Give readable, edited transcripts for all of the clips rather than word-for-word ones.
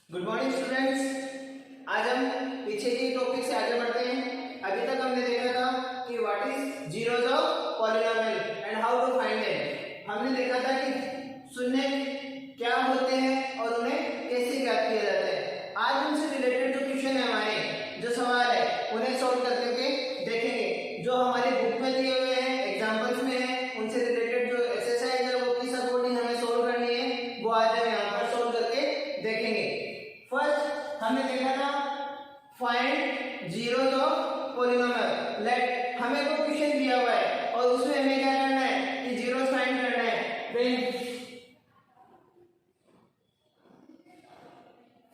Good morning students. आज हम पीछे के टॉपिक से आगे बढ़ते हैं। अभी तक हमने देखा था कि what is zeros of polynomial and how to find them. हमने देखा था कि शून्य क्या होते हैं और उन्हें कैसे ज्ञात किया जाता है। आज उनसे रिलेटेड जो क्वेश्चन है, हमारे जो सवाल है, उन्हें सॉल्व करके देखेंगे। जो हमारे बुक में दिए हुए हैं, एग्जांपल्स में है, उनसे रिलेटेड जो एक्सरसाइज है वो किस अकॉर्डिंग हमें सॉल्व करनी है, वो आज हम यहाँ पर सॉल्व करके देखेंगे। फर्स्ट हमने देखा था find zeros of polynomial. Let हमें वो क्वेश्चन दिया हुआ है और उसमें हमें क्या करना है कि जीरोस फाइंड करना है। Then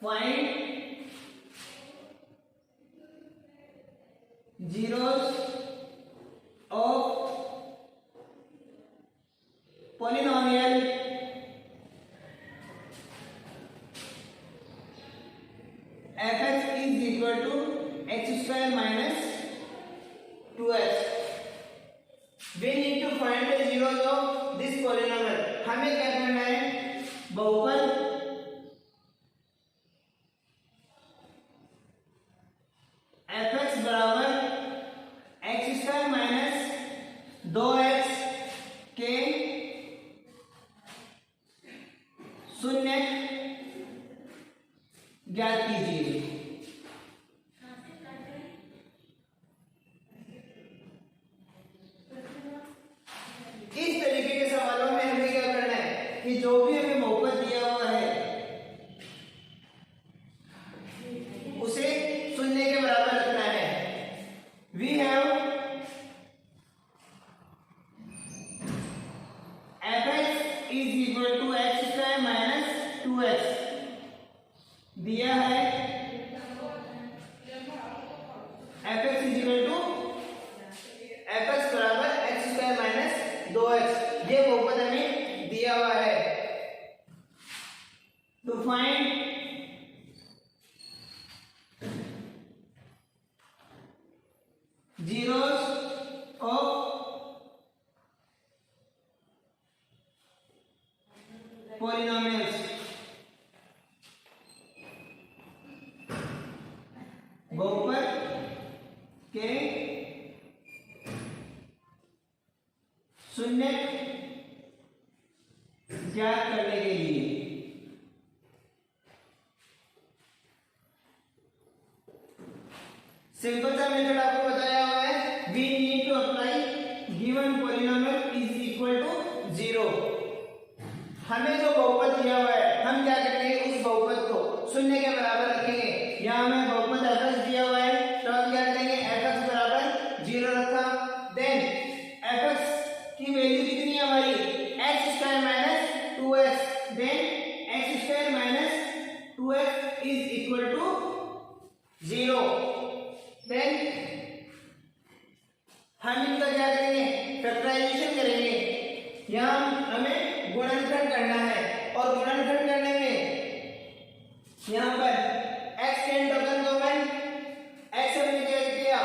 find zeros of polynomial fx is equal to x square minus 2x. We need to find the zeros of this polynomial. हमें क्या करना है, बहुपद fx बराबर x स्क्वायर माइनस 2x के शून्य ज्ञात कीजिए। इस तरीके के सवालों में हमें क्या करना है कि जो भी हमें बहुपद दिया हुआ है उसे शून्य के बराबर रखना है। We have fx is equal to x square minus 2x दिया है। fx is equal to fx बराबर एक्स स्क्वायर माइनस 2x, ये बहुपद हमें दिया हुआ है। To find zeros of polynomials, बहुपद के शून्य ज्ञात करने के लिए सिंपल सा मेथड आपको बताया हुआ है। We need to apply given polynomial is equal to 0। हमें जो बहुपद दिया हुआ है, हम क्या करेंगे, उस बहुपद को शून्य के बराबर रखेंगे। यहाँ हमें बहुपद fx दिया हुआ है तो हम क्या करेंगे, fx बराबर 0 रखा। देन fx की वैल्यू कितनी है हमारी, x square minus 2x। Then x square minus 2x is equal to 0। Then हम इनका क्या करेंगे, फैक्टराइजेशन करेंगे। यहाँ हमें गुणनखंड करना है और गुणनखंड करने में यहाँ पर x can token common, x हमने क्या किया,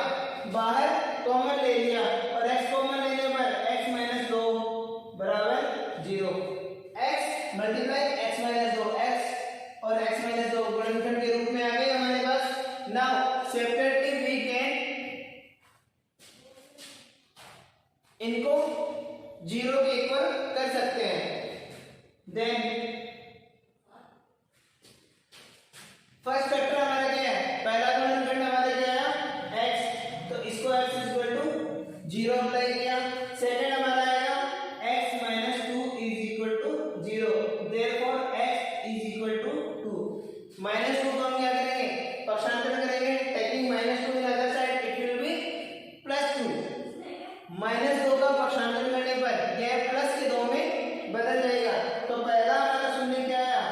बाहर कॉमन ले लिया और x कॉमन लेने पर x माइनस 2 बराबर 0। x multiply x minus 2, x और x माइनस 2 गुणनखंड के रूप में आ गए हमारे पास। नाउ सेपरेटली वी कैन इनको 0 के इक्वल कर सकते हैं। देन फर्स्ट फैक्टर हमारा क्या है, पहला गुणनखंड हमारा क्या है, x, तो इसको x is equal to 0 apply किया। सेकंड हमारा आएगा x minus 2 is equal to 0, therefore x is equal to 2। Minus 2 को हम क्या करेंगे, पक्षांतर करेंगे। Taking minus 2 in other side it will be plus 2। Minus 2 का पक्षांतर करने पर यह प्लस के 2 में बदल जाएगा। तो पहला हमारा शून्य क्या आया,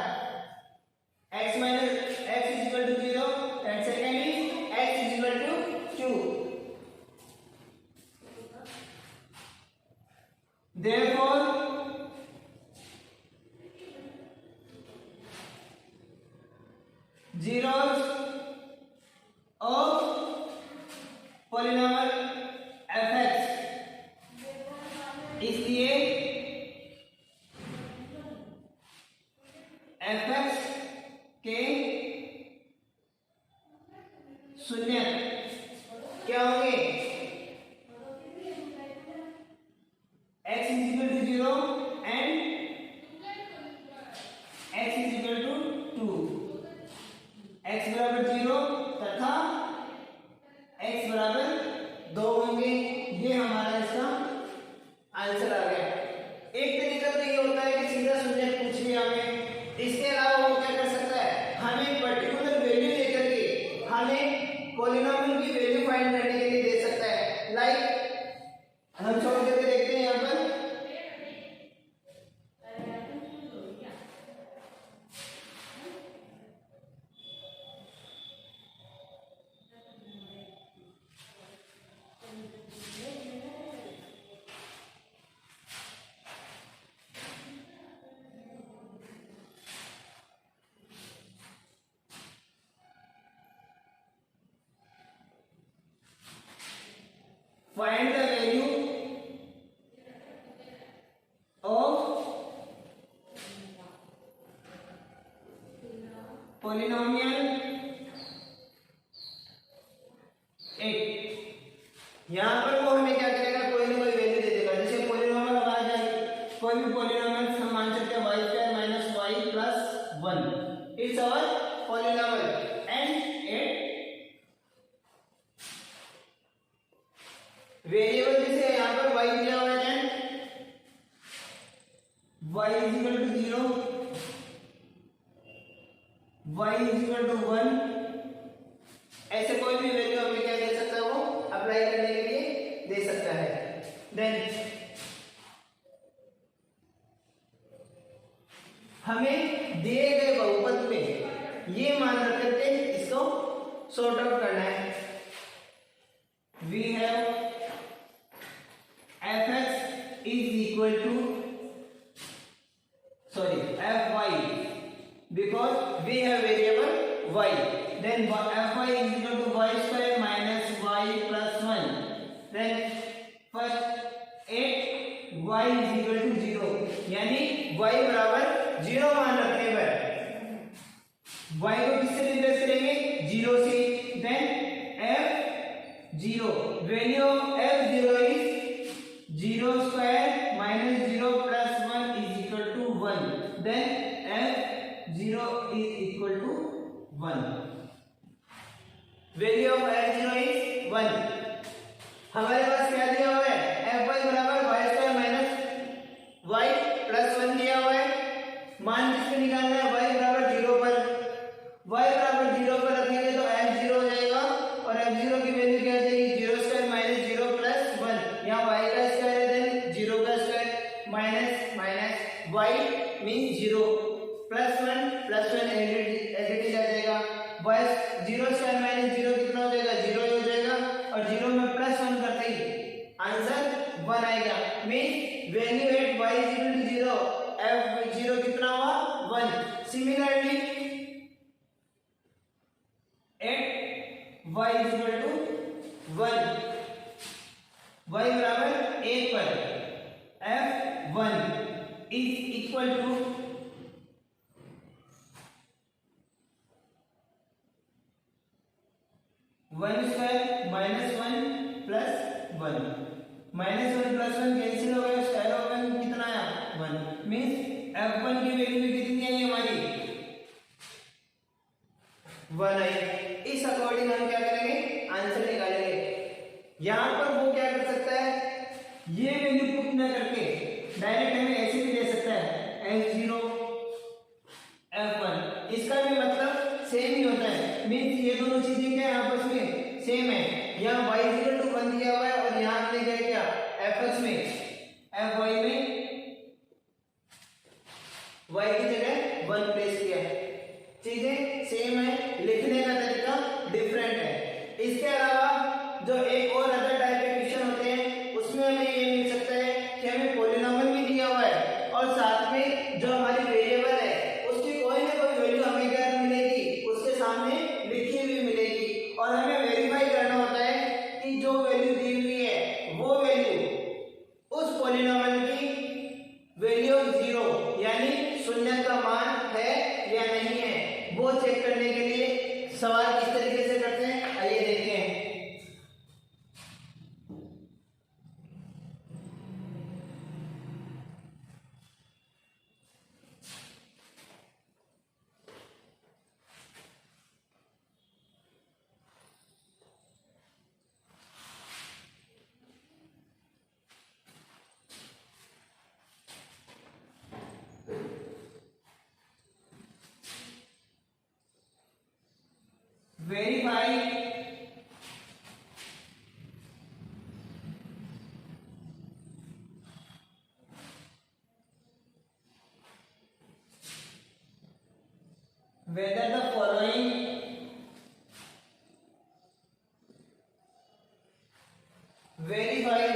x minus x is equal to 0 and second is x is equal to 2. Therefore zeros of polynomial fx, इसलिए fx के शून्य क्या होंगे? x is equal to 0 and x is equal to 2, x बराबर 0 तथा x बराबर 2 होंगे। ये हमारा इसका आंसर आ गया। एक तरीका तो ये होता है कि सीधा शून्य पूछ लिया हमें। इसके अलावा वो क्या कर सकता है, हमें पर्टिकुलर वैल्यू लेकर के हमें पॉलिनोमियल की वैल्यू फाइंड करने के लिए दे सकता है। लाइक हम छोड़ करके देखते हैं यहाँ पर find the value of polynomial 8। यहाँ पर वो हमें क्या करेगा, कोई ना कोई वैल्यू दे देगा। जैसे पॉलिनोमियल हमारा जाए, कोई भी पॉलिनोमियल हम मान सकते हैं y square minus y plus 1 it's our polynomial and 8 variable जैसे यहाँ पर y दिया हुआ है, y is equal to 0, y is equal to 1, ऐसे कोई भी वैल्यू हमें क्या दे सकता है, वो अप्लाई करने के लिए दे सकता है। देन हमें दिए गए बहुपद में ये मान रख करके इसको सॉर्ट आउट करना है। We have fx is equal to fy because we have variable y, then fy is equal to y square minus y plus 1, then first 8 y is equal to 0 यानी y बराबर 0 मान रखने पर y को किससे replace करेंगे, 0 से। then f0 value of f0 is 0 square minus 0 plus 1 is equal to 1, then f0 is equal to 1, value of f0 is 1। हमारे पास क्या दिया हुआ है, fy बराबर y square minus y plus 1 दिया हुआ है। मान किसके निकालना है, y बराबर 0 पर। y बराबर 0 पर रखेंगे तो f0 हो जाएगा और f0 की वैल्यू क्या आ जाएगी, 0 स्क्वायर माइनस 0 प्लस 1, यहाँ y का स्क्वायर है देन 0 का square minus minus y means 0 plus 1 as it is आ जाएगा। y 0 स्क्वायर माइनस 0 कितना हो जाएगा, 0 हो जाएगा और 0 में प्लस 1 करते ही आंसर 1 आएगा। Means value at y is equal to 0, f0 कितना हुआ, 1। Similarly at y is equal to 1, y बराबर 1 पर f1 is equal to 1 square minus 1 plus 1, minus 1 plus 1 cancel हो गया, स्क्वायर हो गया, कितना आया 1। मींस f1 की वैल्यू भी कितनी आई हमारी, 1 आई। इस अकॉर्डिंग हम क्या करेंगे, आंसर निकालेंगे। यहाँ पर वो क्या कर सकता है, ये वैल्यू पुट न करके डायरेक्ट हमें ऐसे भी दे सकता है f0 f1, इसका भी मतलब सेम ही होता है। मींस ये दोनों चीजें क्या है, आपस में सेम है। यहाँ y इक्वल टू 1 दिया हुआ है और यहाँ हमने क्या किया, fx में fy में y की जगह 1 प्लेस किया है। चीजें सेम है, लिखने का तरीका डिफरेंट है। इसके अलावा जो एक और अदर टाइप के क्वेश्चन होते हैं उसमें हमें ये मिल सकता है कि हमें पॉलिनोमियल भी दिया हुआ है और साथ में जो हमारी वेरिएबल है उसकी कोई ना कोई वैल्यू हमें क्या मिलेगी, उसके सामने लिखी हुई मिलेगी और हमें वेरीफाई करना होता है कि जो वैल्यू दी हुई है वो वैल्यू उस पॉलिनोमियल की वैल्यू 0 यानी शून्य का मान है या नहीं है, वो सवाल किस तरीके से करते हैं आइए देखते हैं। Verify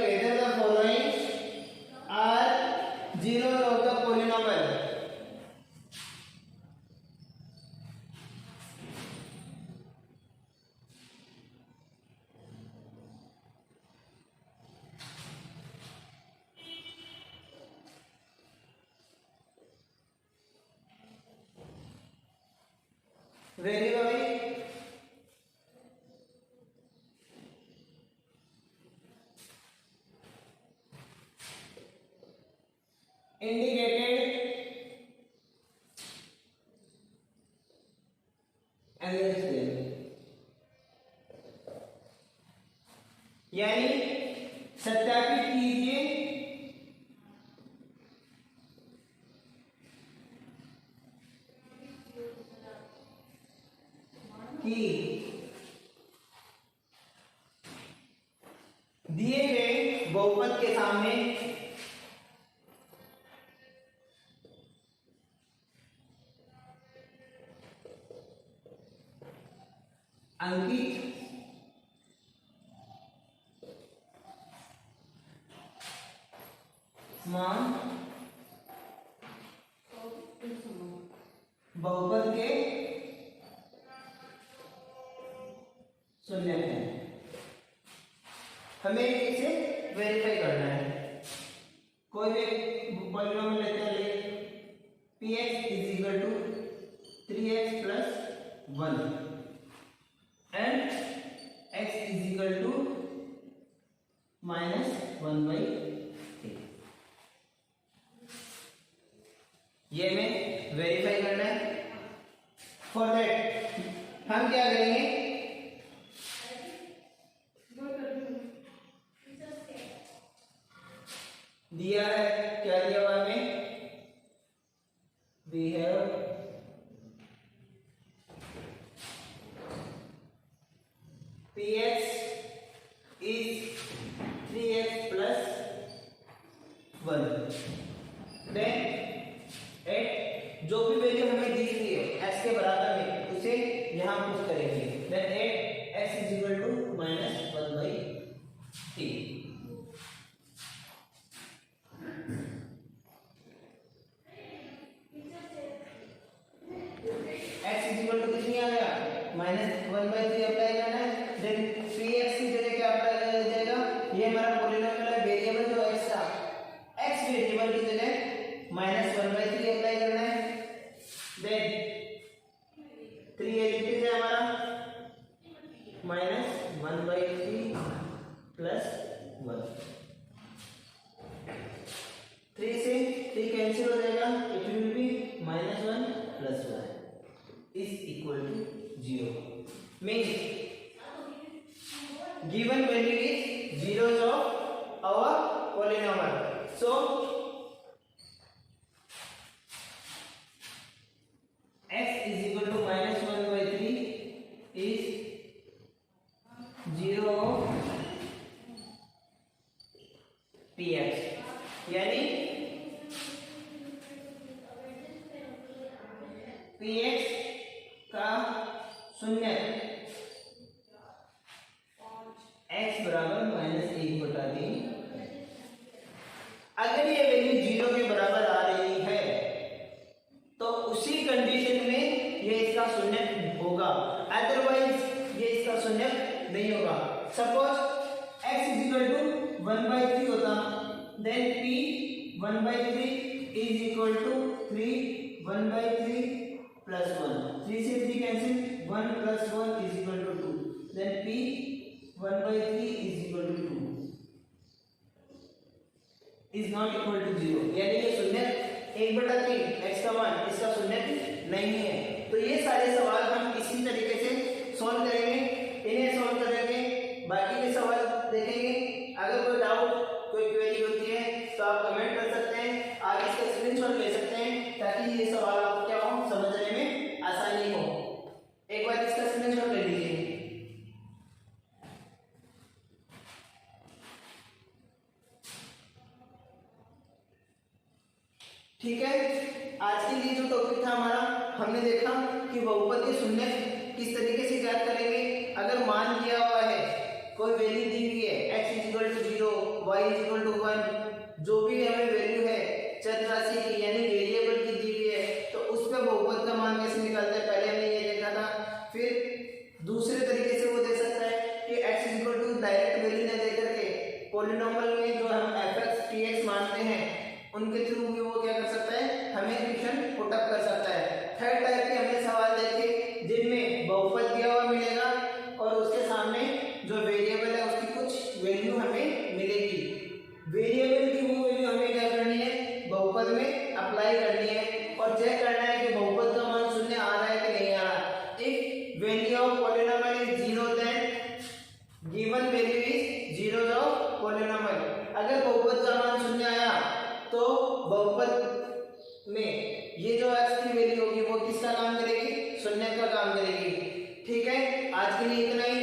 whether the following are zeros of the polynomial. Verify indicated and यानी सत्यापित कीजिए कि दिए गए बहुपद के सामने अंकित मान बहुपद के शून्य है। हमें इसे वेरीफाई करना है। कोई भी पॉलिनोमियल लेते हैं, px is equal to 3x plus 1 and x is equal to -1/3। ये हमें वेरीफाई करना है। फॉर दैट हम क्या करेंगे, दिया है क्या दिया हुआ हमें, we have px is 3x plus 1 then at जो भी वैल्यू हमें दी हुई है x के बराबर में उसे यहां पुट करेंगे। Then at x is equal to -1/3। कितनी आ गया -1/3 अप्लाई करना है। देन px की जगह क्या अप्लाई किया जाएगा, ये हमारा पॉलिनोमियल है वेरिएबल जो x था, x वेरिएबल की जगह -1/3 अप्लाई करना है। देन 3 एलिमेंट है हमारा -1/3 प्लस 1, 3 से 3 कैंसिल हो जाएगा, it will B -1 plus 1 is equal to 0 means given value is zeros of our polynomial. So x is equal to -1/3 is 0 of px, यानी px का शून्य x बराबर -1/3। अगर ये वैल्यू 0 के बराबर आ रही है तो उसी कंडीशन में ये इसका शून्य होगा, अदरवाइज ये इसका शून्य नहीं होगा। Suppose x is equal to 1/3 होता, then p 1/3 is equal to 3 1/3 plus 1, 3 से 3 cancel, 1 plus 1 is equal to 2, then p 1/3 is equal to 2 is not equal to 0, यानी ये शून्य 1/3 x का 1 इसका शून्य नहीं है। तो ये सारे सवाल हम इसी तरीके से सॉल्व करेंगे, इन्हें सॉल्व करेंगे, बाकी के सवाल देखेंगे। अगर कोई डाउट कोई क्वेरी होती है तो आप कमेंट कर सकते हैं, आप इसका स्क्रीनशॉट ले सकते हैं ताकि ये सवाल आपको क्या हो समझने में आसानी हो। एक बार इसका स्क्रीनशॉट ले लीजिए। ठीक है, आज के लिए जो टॉपिक था हमारा, हमने देखा कि बहुपद के शून्य किस तरीके से ज्ञात करेंगे। अगर मान दिया हुआ है, कोई वैल्यू दी हुई है x equal to 0, y equal to 1, जो भी हमें वैल्यू है चर राशि की यानी वेरिएबल की दी हुई है, तो उस पर बहुपद का मान कैसे निकालते हैं पहले हमने ये देखा था। फिर दूसरे तरीके से वो दे सकता है कि x equal to direct value न दे करके पॉलिनोमियल में जो हम fx tx मानते हैं उनके थ्रू भी वो क्या कर सकता है, हमें इक्वेशन पुट अप कर सकता है। थर्ड टाइप के हमने सवाल देखे जिनमें बहुपद दिया हुआ मिलेगा और उसके सामने जो वेरिएबल है उसकी कुछ वैल्यू हमें मिलेगी। वेरिएबल की वो वैल्यू हमें क्या करनी है, बहुपद में अप्लाई करनी है और चेक करना है कि बहुपद का मान शून्य आ रहा है कि नहीं आ रहा। If value of polynomial is 0 then given value is 0 of polynomial. अगर बहुपद का मान शून्य आया तो बहुपद में ये जो x की वैल्यू होगी वो किसका काम करेगी, शून्य का काम करेगी। ठीक है, आज के लिए इतना ही।